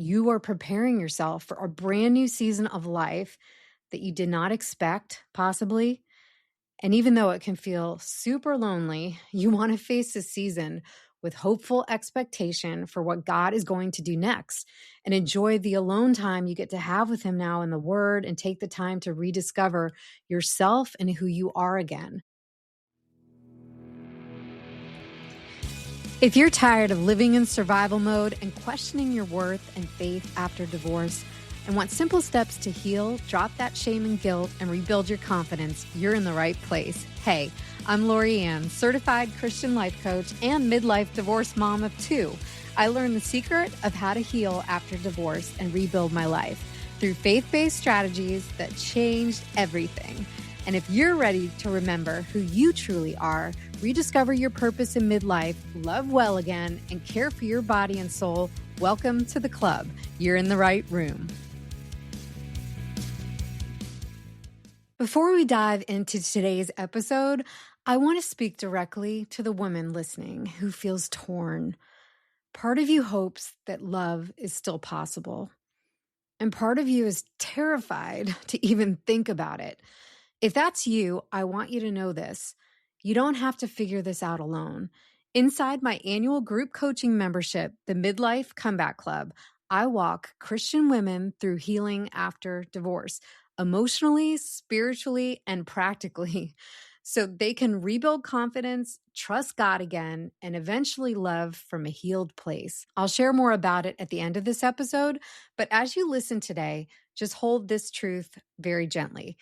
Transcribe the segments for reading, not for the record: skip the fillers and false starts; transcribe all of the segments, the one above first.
You are preparing yourself for a brand new season of life that you did not expect, possibly. And even though it can feel super lonely, you want to face this season with hopeful expectation for what God is going to do next and enjoy the alone time you get to have with Him now in the Word and take the time to rediscover yourself and who you are again. If you're tired of living in survival mode and questioning your worth and faith after divorce and want simple steps to heal, drop that shame and guilt, and rebuild your confidence, you're in the right place. Hey, I'm Lori Ann, certified Christian life coach and midlife divorce mom of 2. I learned the secret of how to heal after divorce and rebuild my life through faith-based strategies that changed everything. And if you're ready to remember who you truly are, rediscover your purpose in midlife, love well again, and care for your body and soul, welcome to the club. You're in the right room. Before we dive into today's episode, I want to speak directly to the woman listening who feels torn. Part of you hopes that love is still possible, and part of you is terrified to even think about it. If that's you, I want you to know this. You don't have to figure this out alone. Inside my annual group coaching membership, the Midlife Comeback Club, I walk Christian women through healing after divorce, emotionally, spiritually, and practically, so they can rebuild confidence, trust God again, and eventually love from a healed place. I'll share more about it at the end of this episode, but as you listen today, just hold this truth very gently.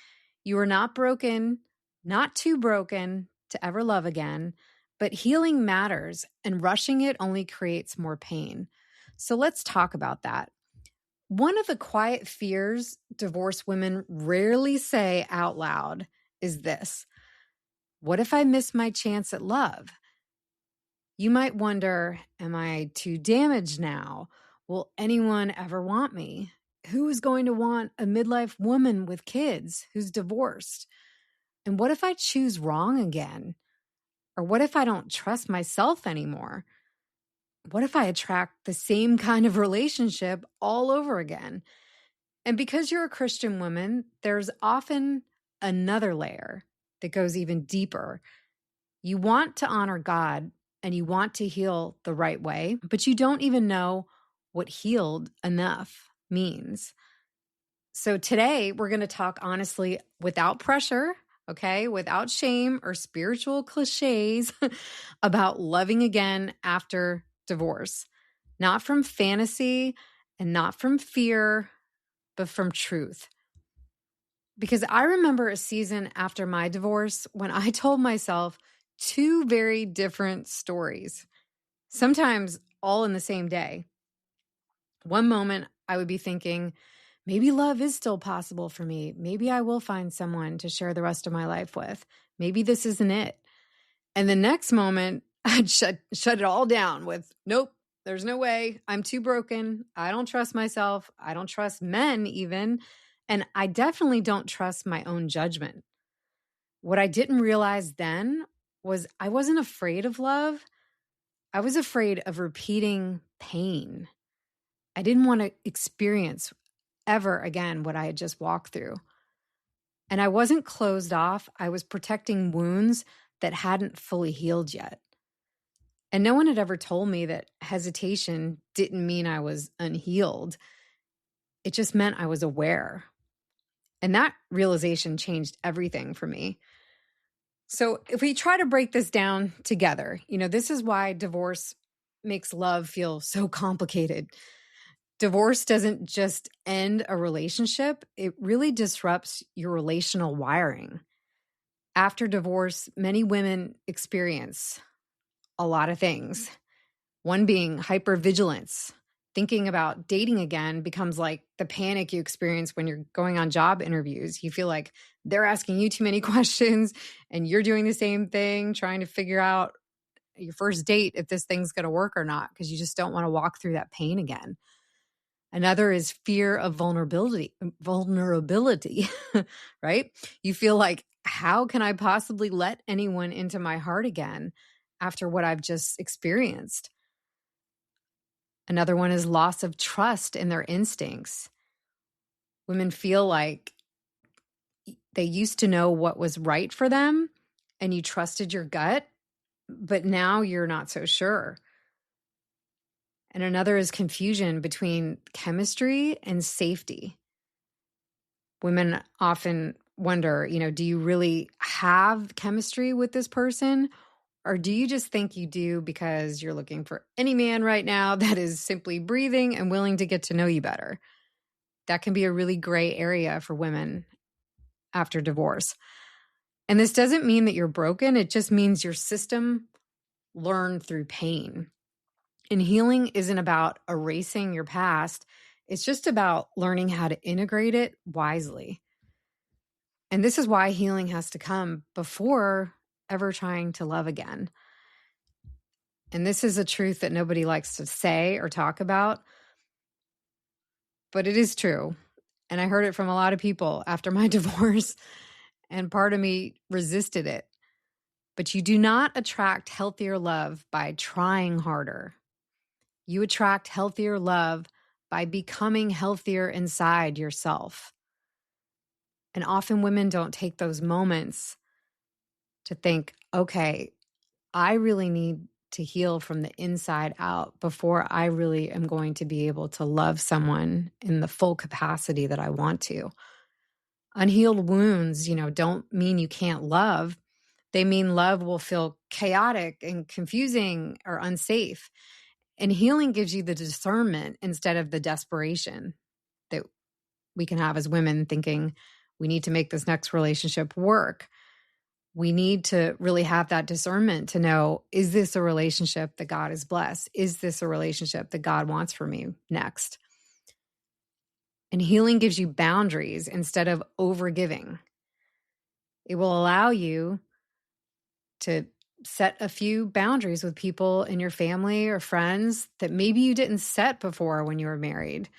You are not broken, not too broken to ever love again, but healing matters, and rushing it only creates more pain. So let's talk about that. One of the quiet fears divorced women rarely say out loud is this: what if I miss my chance at love? You might wonder, am I too damaged now? Will anyone ever want me? Who is going to want a midlife woman with kids who's divorced? And what if I choose wrong again? Or what if I don't trust myself anymore? What if I attract the same kind of relationship all over again? And because you're a Christian woman, there's often another layer that goes even deeper. You want to honor God and you want to heal the right way, but you don't even know what healed enough means. So today we're going to talk honestly without pressure, okay, without shame or spiritual cliches about loving again after divorce, not from fantasy and not from fear, but from truth. Because I remember a season after my divorce when I told myself 2 very different stories, sometimes all in the same day. One moment I would be thinking, maybe love is still possible for me. Maybe I will find someone to share the rest of my life with. Maybe this isn't it. And the next moment, I'd shut it all down with, nope, there's no way. I'm too broken. I don't trust myself. I don't trust men even. And I definitely don't trust my own judgment. What I didn't realize then was I wasn't afraid of love. I was afraid of repeating pain. I didn't want to experience ever again what I had just walked through. And I wasn't closed off. I was protecting wounds that hadn't fully healed yet. And no one had ever told me that hesitation didn't mean I was unhealed. It just meant I was aware. And that realization changed everything for me. So if we try to break this down together, this is why divorce makes love feel so complicated. Divorce doesn't just end a relationship, it really disrupts your relational wiring. After divorce, many women experience a lot of things. One being hypervigilance. Thinking about dating again becomes like the panic you experience when you're going on job interviews. You feel like they're asking you too many questions and you're doing the same thing, trying to figure out your first date if this thing's going to work or not, because you just don't want to walk through that pain again. Another is fear of vulnerability, right? You feel like, how can I possibly let anyone into my heart again after what I've just experienced? Another one is loss of trust in their instincts. Women feel like they used to know what was right for them and you trusted your gut, but now you're not so sure. And another is confusion between chemistry and safety. Women often wonder, do you really have chemistry with this person? Or do you just think you do because you're looking for any man right now that is simply breathing and willing to get to know you better? That can be a really gray area for women after divorce. And this doesn't mean that you're broken. It just means your system learned through pain. And healing isn't about erasing your past. It's just about learning how to integrate it wisely. And this is why healing has to come before ever trying to love again. And this is a truth that nobody likes to say or talk about, but it is true. And I heard it from a lot of people after my divorce, and part of me resisted it. But you do not attract healthier love by trying harder. You attract healthier love by becoming healthier inside yourself. And often women don't take those moments to think, okay, I really need to heal from the inside out before I really am going to be able to love someone in the full capacity that I want to. Unhealed wounds, don't mean you can't love. They mean love will feel chaotic and confusing or unsafe. And healing gives you the discernment instead of the desperation that we can have as women, thinking we need to make this next relationship work. We need to really have that discernment to know, is this a relationship that God has blessed? Is this a relationship that God wants for me next? And healing gives you boundaries instead of overgiving. It will allow you to set a few boundaries with people in your family or friends that maybe you didn't set before when you were married.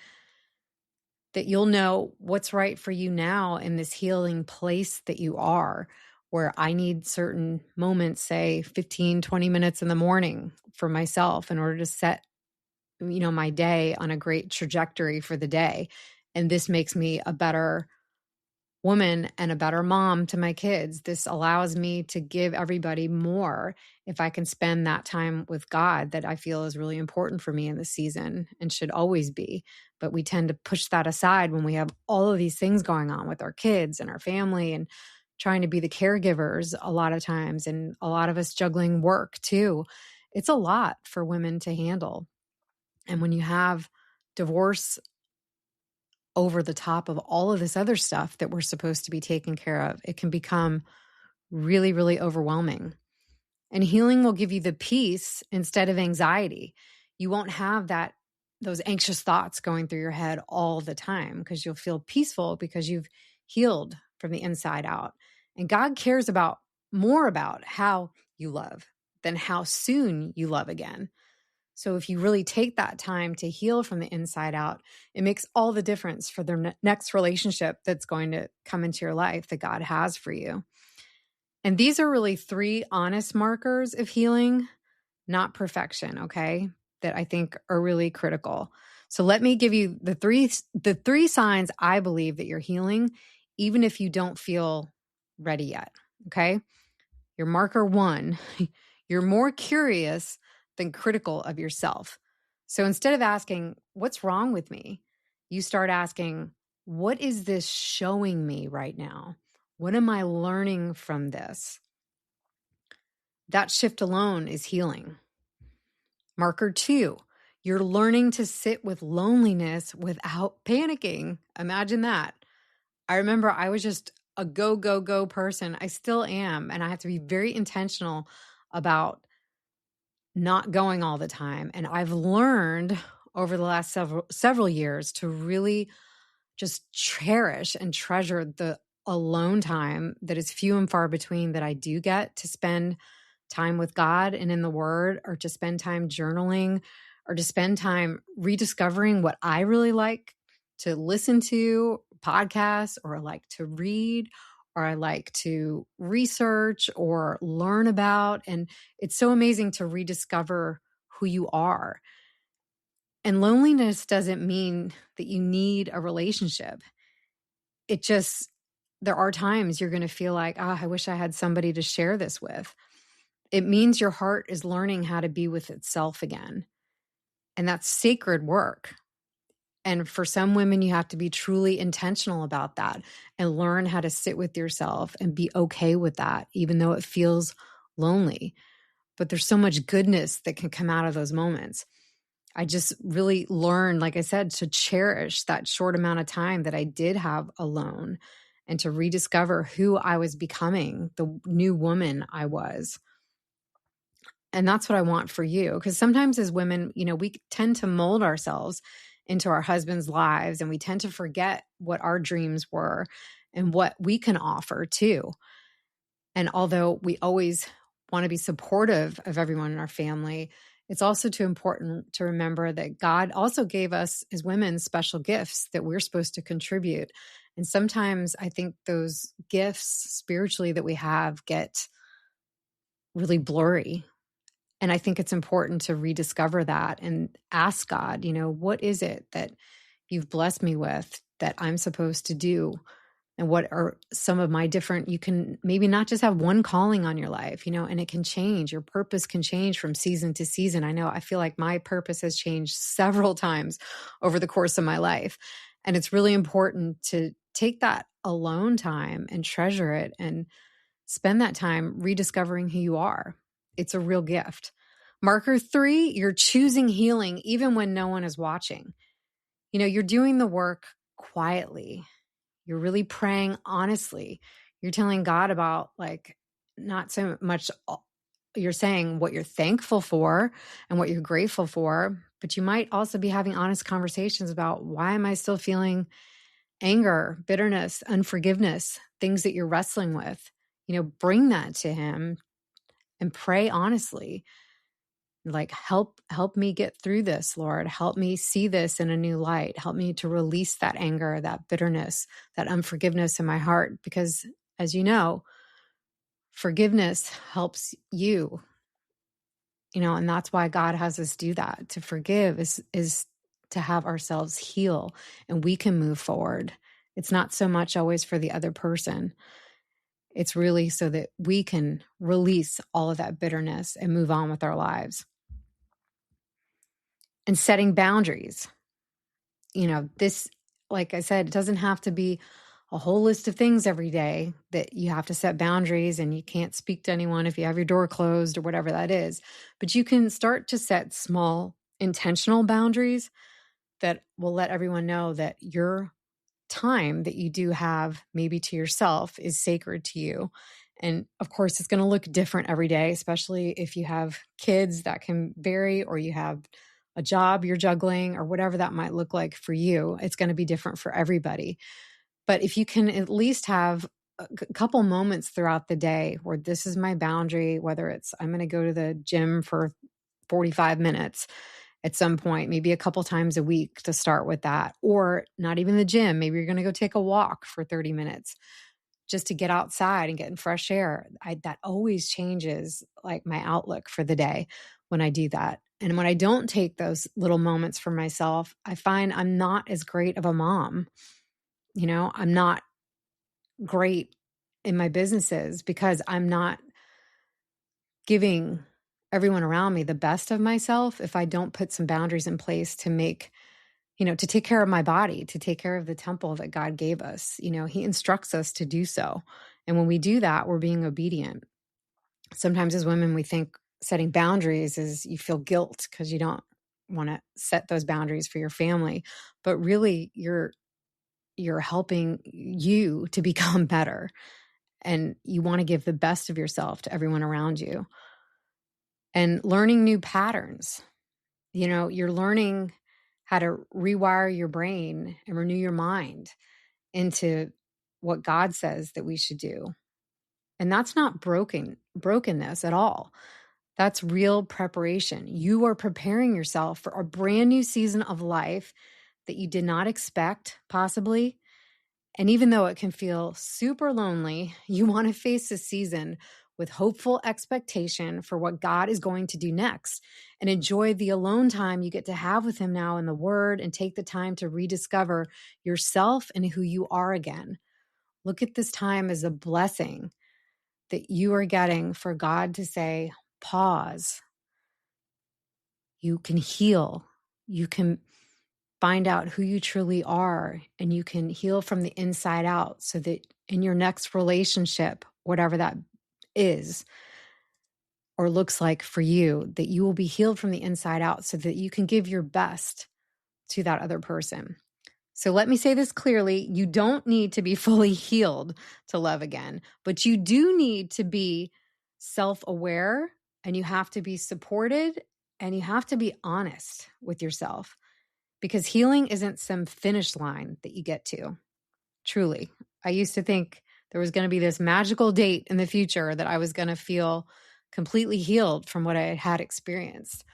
That you'll know what's right for you now in this healing place that you are, where I need certain moments, say 15, 20 minutes in the morning for myself in order to set, my day on a great trajectory for the day. And this makes me a better woman and a better mom to my kids. This allows me to give everybody more if I can spend that time with God that I feel is really important for me in this season and should always be. But we tend to push that aside when we have all of these things going on with our kids and our family and trying to be the caregivers a lot of times, and a lot of us juggling work too. It's a lot for women to handle. And when you have divorce over the top of all of this other stuff that we're supposed to be taking care of, it can become really, really overwhelming. And healing will give you the peace instead of anxiety. You won't have those anxious thoughts going through your head all the time, because you'll feel peaceful because you've healed from the inside out. And God cares more about how you love than how soon you love again. So if you really take that time to heal from the inside out, it makes all the difference for the next relationship that's going to come into your life that God has for you. And these are really 3 honest markers of healing, not perfection, okay, that I think are really critical. So let me give you the three signs I believe that you're healing, even if you don't feel ready yet, okay? Your marker 1, you're more curious than critical of yourself. So instead of asking, what's wrong with me? You start asking, what is this showing me right now? What am I learning from this? That shift alone is healing. Marker 2, you're learning to sit with loneliness without panicking. Imagine that. I remember I was just a go, go, go person. I still am. And I have to be very intentional about not going all the time. And I've learned over the last several years to really just cherish and treasure the alone time that is few and far between that I do get to spend time with God and in the Word, or to spend time journaling, or to spend time rediscovering what I really like to listen to, podcasts, or like to read, or I like to research or learn about. And it's so amazing to rediscover who you are. And loneliness doesn't mean that you need a relationship. It just, there are times you're going to feel like, I wish I had somebody to share this with. It means your heart is learning how to be with itself again. And that's sacred work. And for some women, you have to be truly intentional about that and learn how to sit with yourself and be okay with that, even though it feels lonely. But there's so much goodness that can come out of those moments. I just really learned, like I said, to cherish that short amount of time that I did have alone and to rediscover who I was becoming, the new woman I was. And that's what I want for you. Because sometimes as women, we tend to mold ourselves into our husbands' lives and we tend to forget what our dreams were and what we can offer too. And although we always want to be supportive of everyone in our family, it's also too important to remember that God also gave us as women special gifts that we're supposed to contribute. And sometimes I think those gifts spiritually that we have get really blurry. And I think it's important to rediscover that and ask God, what is it that you've blessed me with that I'm supposed to do? And what are some of my different, you can maybe not just have one calling on your life, and it can change. Your purpose can change from season to season. I feel like my purpose has changed several times over the course of my life. And it's really important to take that alone time and treasure it and spend that time rediscovering who you are. It's a real gift. Marker 3, you're choosing healing even when no one is watching. You're doing the work quietly. You're really praying honestly. You're telling God about not so much, you're saying what you're thankful for and what you're grateful for, but you might also be having honest conversations about why am I still feeling anger, bitterness, unforgiveness, things that you're wrestling with. Bring that to him and pray honestly. Help me get through this, Lord. Help me see this in a new light. Help me to release that anger, that bitterness, that unforgiveness in my heart. Because as you know, forgiveness helps you, and that's why God has us do that. To forgive is to have ourselves heal and we can move forward. It's not so much always for the other person. It's really so that we can release all of that bitterness and move on with our lives. And setting boundaries. This, like I said, it doesn't have to be a whole list of things every day that you have to set boundaries and you can't speak to anyone if you have your door closed or whatever that is. But you can start to set small intentional boundaries that will let everyone know that your time that you do have maybe to yourself is sacred to you. And of course, it's going to look different every day, especially if you have kids that can vary or you have a job you're juggling or whatever that might look like for you. It's going to be different for everybody. But if you can at least have a couple moments throughout the day where this is my boundary, whether it's I'm going to go to the gym for 45 minutes at some point, maybe a couple times a week to start with that, or not even the gym. Maybe you're going to go take a walk for 30 minutes just to get outside and get in fresh air. That always changes my outlook for the day when I do that. And when I don't take those little moments for myself, I find I'm not as great of a mom. I'm not great in my businesses because I'm not giving everyone around me the best of myself if I don't put some boundaries in place to make, to take care of my body, to take care of the temple that God gave us. He instructs us to do so. And when we do that, we're being obedient. Sometimes as women, we think setting boundaries is you feel guilt because you don't want to set those boundaries for your family. But really, you're helping you to become better. And you want to give the best of yourself to everyone around you. And learning new patterns. You're learning how to rewire your brain and renew your mind into what God says that we should do. And that's not brokenness at all. That's real preparation. You are preparing yourself for a brand new season of life that you did not expect, possibly. And even though it can feel super lonely, you want to face a season with hopeful expectation for what God is going to do next, and enjoy the alone time you get to have with Him now in the Word, and take the time to rediscover yourself and who you are again. Look at this time as a blessing that you are getting for God to say, pause. You can heal. You can find out who you truly are, and you can heal from the inside out so that in your next relationship, whatever that is or looks like for you, that you will be healed from the inside out so that you can give your best to that other person. So let me say this clearly. You don't need to be fully healed to love again, but you do need to be self-aware, and you have to be supported, and you have to be honest with yourself, because healing isn't some finish line that you get to. Truly. I used to think there was going to be this magical date in the future that I was going to feel completely healed from what I had experienced.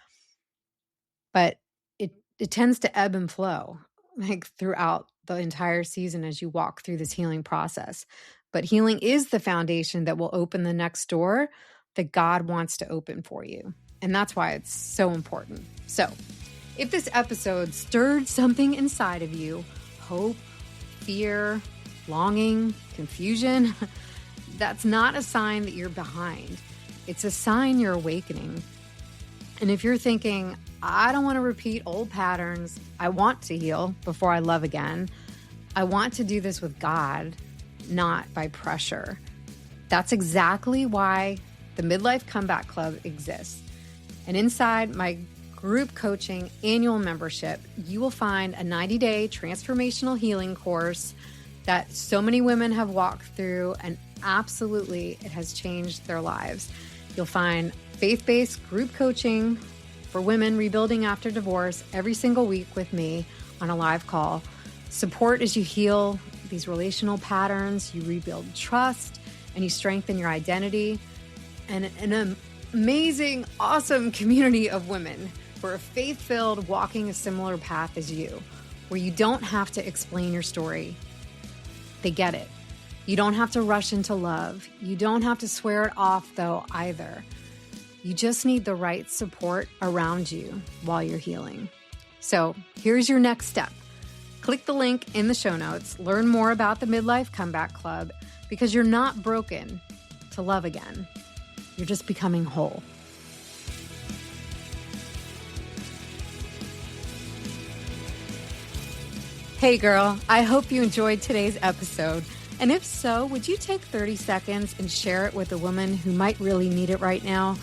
But it tends to ebb and flow, like throughout the entire season as you walk through this healing process. But healing is the foundation that will open the next door that God wants to open for you. And that's why it's so important. So if this episode stirred something inside of you, hope, fear, longing, confusion, that's not a sign that you're behind. It's a sign you're awakening. And if you're thinking, I don't want to repeat old patterns, I want to heal before I love again, I want to do this with God, not by pressure. That's exactly why the Midlife Comeback Club exists. And inside my group coaching annual membership, you will find a 90-day transformational healing course that so many women have walked through, and absolutely it has changed their lives. You'll find faith-based group coaching for women rebuilding after divorce every single week with me on a live call. Support as you heal these relational patterns, you rebuild trust, and you strengthen your identity. And an amazing, awesome community of women who are faith-filled, walking a similar path as you, where you don't have to explain your story. They get it. You don't have to rush into love. You don't have to swear it off, though, either. You just need the right support around you while you're healing. So here's your next step. Click the link in the show notes. Learn more about the Midlife Comeback Club, because you're not broken to love again. You're just becoming whole. Hey girl, I hope you enjoyed today's episode. And if so, would you take 30 seconds and share it with a woman who might really need it right now?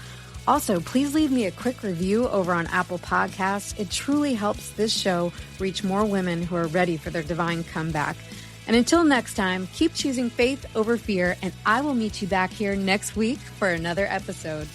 Also, please leave me a quick review over on Apple Podcasts. It truly helps this show reach more women who are ready for their divine comeback. And until next time, keep choosing faith over fear, and I will meet you back here next week for another episode.